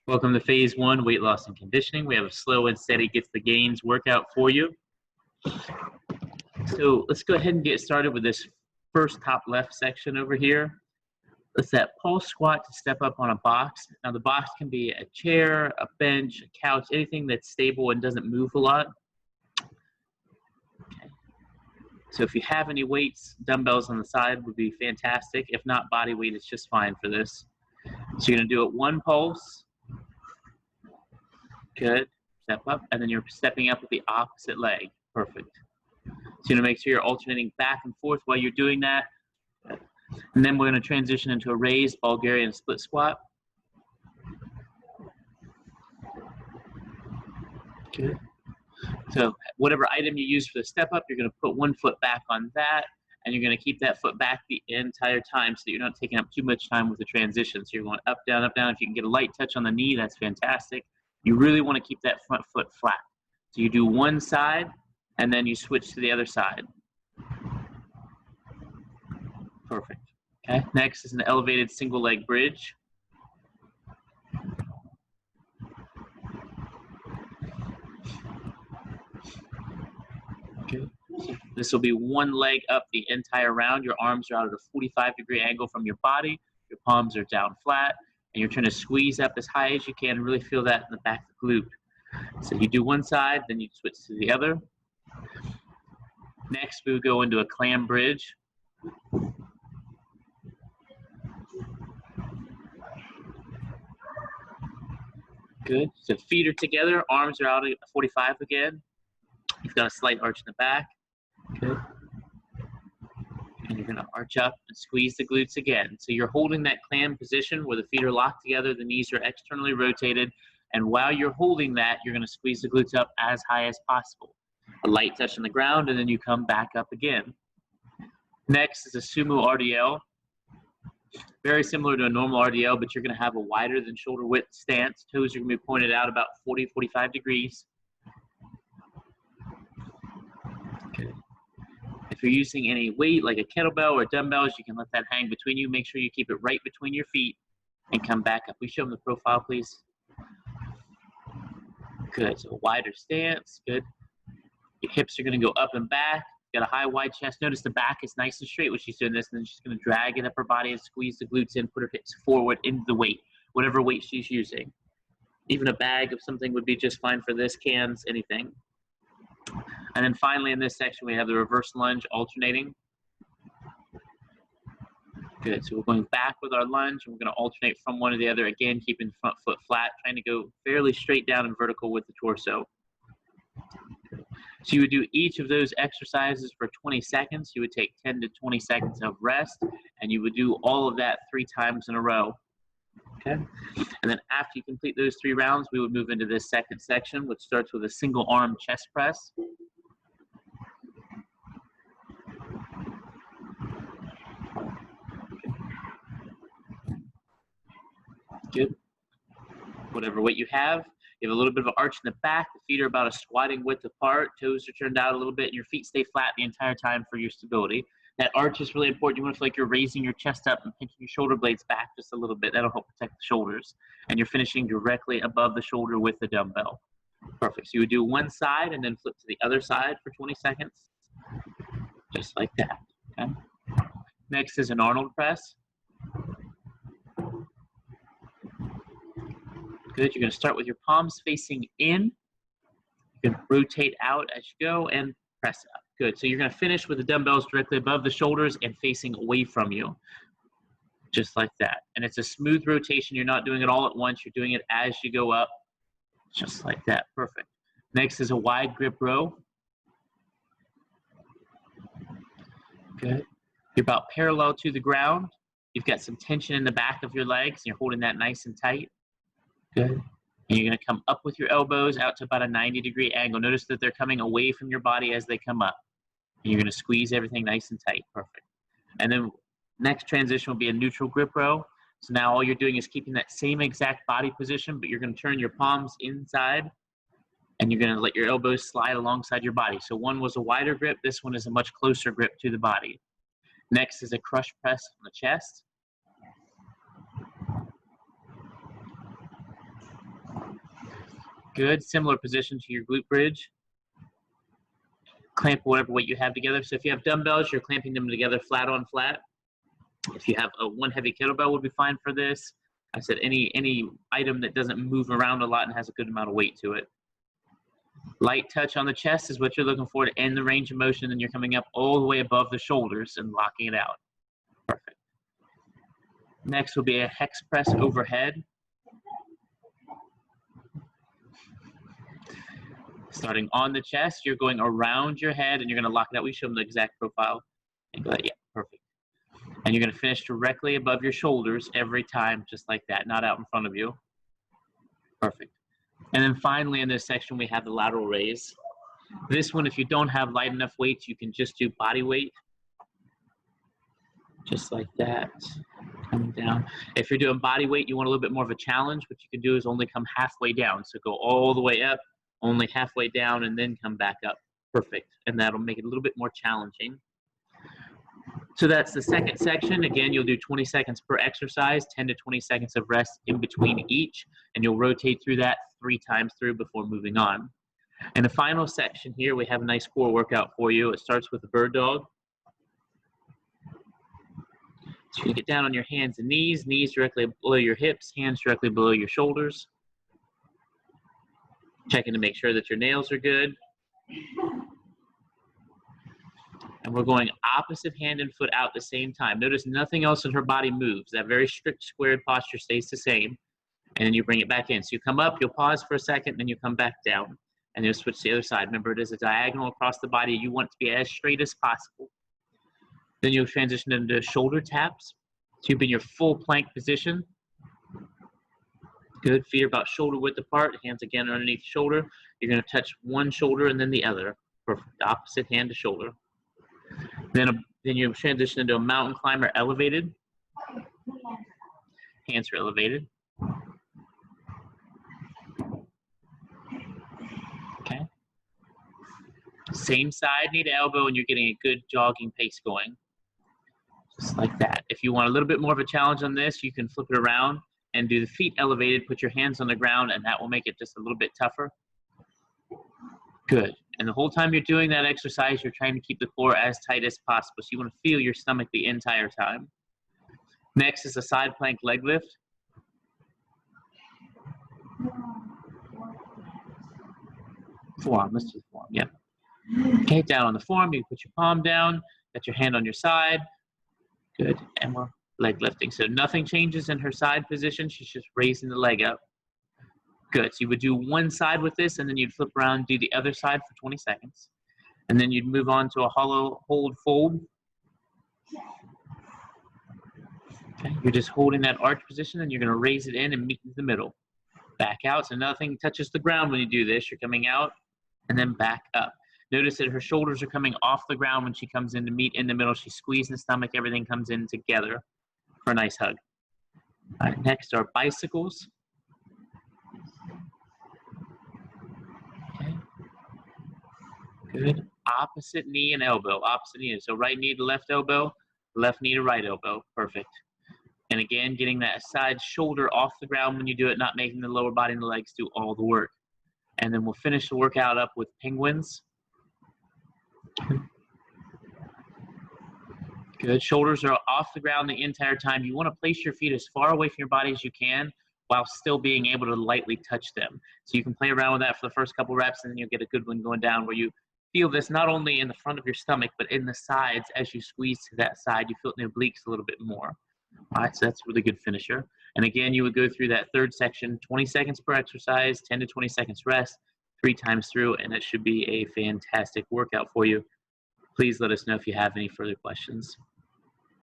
Welcome to phase one, weight loss and conditioning. We have a slow and steady gets the gains workout for you. So let's go ahead and get started with this first top left section over here. It's that pulse squat to step up on a box. Now the box can be a chair, a bench, a couch, anything that's stable and doesn't move a lot. Okay. So if you have any weights, dumbbells on the side would be fantastic. If not, body weight is just fine for this. So you're gonna do it one pulse. Good. Step up, and then you're stepping up with the opposite leg. Perfect. So you're gonna make sure you're alternating back and forth while you're doing that. And then we're gonna transition into a raised Bulgarian split squat. Good. So whatever item you use for the step up, you're gonna put one foot back on that, and you're gonna keep that foot back the entire time so that you're not taking up too much time with the transition. So you're going up, down, up, down. If you can get a light touch on the knee, that's fantastic. You really want to keep that front foot flat. So you do one side, and then you switch to the other side. Perfect. Okay, next is an elevated single leg bridge. Okay. So this will be one leg up the entire round. Your arms are out at a 45-degree angle from your body. Your palms are down flat, and you're trying to squeeze up as high as you can and really feel that in the back of the glute. So you do one side, then you switch to the other. Next, we will go into a clam bridge. Good. So feet are together, arms are out at 45 again. You've got a slight arch in the back. Good. And you're gonna arch up and squeeze the glutes again. So you're holding that clam position where the feet are locked together, the knees are externally rotated, and while you're holding that, you're gonna squeeze the glutes up as high as possible. A light touch on the ground, and then you come back up again. Next is a sumo RDL. Very similar to a normal RDL, but you're gonna have a wider than shoulder width stance. Toes are gonna be pointed out about 40, 45 degrees. Okay. If you're using any weight like a kettlebell or dumbbells, you can let that hang between you. Make sure you keep it right between your feet and come back up. We show them the profile, please. Good, so a wider stance, good. Your hips are gonna go up and back. Got a high, wide chest. Notice the back is nice and straight when she's doing this, and then she's gonna drag it up her body and squeeze the glutes in, put her hips forward into the weight, whatever weight she's using. Even a bag of something would be just fine for this, cans, anything. And then finally in this section, we have the reverse lunge alternating. Good, so we're going back with our lunge, and we're gonna alternate from one to the other, again, keeping the front foot flat, trying to go fairly straight down and vertical with the torso. So you would do each of those exercises for 20 seconds. You would take 10 to 20 seconds of rest, and you would do all of that 3 times in a row. Okay? And then after you complete those 3 rounds, we would move into this second section, which starts with a single arm chest press. Good. Whatever weight you have a little bit of an arch in the back. The feet are about a squatting width apart. Toes are turned out a little bit, and your feet stay flat the entire time for your stability. That arch is really important. You want to feel like you're raising your chest up and pinching your shoulder blades back just a little bit. That'll help protect the shoulders. And you're finishing directly above the shoulder with the dumbbell. Perfect. So you would do one side and then flip to the other side for 20 seconds. Just like that. Okay. Next is an Arnold press. Good. You're going to start with your palms facing in. You can rotate out as you go and press up. Good. So you're going to finish with the dumbbells directly above the shoulders and facing away from you. Just like that. And it's a smooth rotation. You're not doing it all at once. You're doing it as you go up. Just like that. Perfect. Next is a wide grip row. Good. You're about parallel to the ground. You've got some tension in the back of your legs. And you're holding that nice and tight. Good. And you're going to come up with your elbows out to about a 90-degree angle. Notice that they're coming away from your body as they come up. And you're going to squeeze everything nice and tight. Perfect. And then next transition will be a neutral grip row. So now all you're doing is keeping that same exact body position, but you're going to turn your palms inside, and you're going to let your elbows slide alongside your body. So one was a wider grip. This one is a much closer grip to the body. Next is a crush press on the chest. Good. Similar position to your glute bridge. Clamp whatever weight you have together. So if you have dumbbells, you're clamping them together flat on flat. If you have one heavy kettlebell would be fine for this. I said any item that doesn't move around a lot and has a good amount of weight to it. Light touch on the chest is what you're looking for to end the range of motion, and you're coming up all the way above the shoulders and locking it out. Perfect. Next will be a hex press overhead. Starting on the chest, you're going around your head and you're going to lock it out. We show them the exact profile. And go ahead. Yeah, perfect. And you're going to finish directly above your shoulders every time, just like that, not out in front of you. Perfect. And then finally in this section, we have the lateral raise. This one, if you don't have light enough weights, you can just do body weight. Just like that, coming down. If you're doing body weight, you want a little bit more of a challenge. What you can do is only come halfway down. So go all the way up, only halfway down, and then come back up. Perfect. And that'll make it a little bit more challenging. So that's the second section. Again, you'll do 20 seconds per exercise, 10 to 20 seconds of rest in between each, and you'll rotate through that 3 times through before moving on. In the final section here, we have a nice core workout for you. It starts with the bird dog. So you get down on your hands and knees directly below your hips, hands directly below your shoulders. Checking to make sure that your nails are good. And we're going opposite hand and foot out at the same time. Notice nothing else in her body moves. That very strict squared posture stays the same. And then you bring it back in. So you come up, you'll pause for a second, then you come back down. And you'll switch to the other side. Remember, it is a diagonal across the body. You want it to be as straight as possible. Then you'll transition into shoulder taps. So you'll be in your full plank position. Good. Feet are about shoulder width apart. Hands again underneath the shoulder. You're going to touch one shoulder and then the other. Perfect. Opposite hand to shoulder. Then you transition into a mountain climber elevated. Hands are elevated. Okay. Same side, knee to elbow, and you're getting a good jogging pace going. Just like that. If you want a little bit more of a challenge on this, you can flip it around and do the feet elevated, put your hands on the ground, and that will make it just a little bit tougher. Good. And the whole time you're doing that exercise, you're trying to keep the core as tight as possible. So you want to feel your stomach the entire time. Next is a side plank leg lift. Forearm, let's do the forearm, yeah. Okay, down on the forearm, you put your palm down, got your hand on your side. Good, and we're leg lifting. So nothing changes in her side position, she's just raising the leg up. Good, so you would do one side with this, and then you'd flip around and do the other side for 20 seconds. And then you'd move on to a hollow hold fold. Okay, you're just holding that arch position, and you're gonna raise it in and meet in the middle. Back out, so nothing touches the ground when you do this. You're coming out and then back up. Notice that her shoulders are coming off the ground when she comes in to meet in the middle. She's squeezing the stomach, everything comes in together for a nice hug. All right, next are bicycles. Okay. Good. Opposite knee and elbow, opposite knee. So right knee to left elbow, left knee to right elbow. Perfect. And again, getting that side shoulder off the ground when you do it, not making the lower body and the legs do all the work. And then we'll finish the workout up with penguins. Good. Shoulders are off the ground the entire time. You want to place your feet as far away from your body as you can while still being able to lightly touch them. So you can play around with that for the first couple reps, and then you'll get a good one going down where you feel this not only in the front of your stomach, but in the sides. As you squeeze to that side, you feel it in the obliques a little bit more. All right, so that's a really good finisher. And again, you would go through that third section, 20 seconds per exercise, 10 to 20 seconds rest, 3 times through, and it should be a fantastic workout for you. Please let us know if you have any further questions.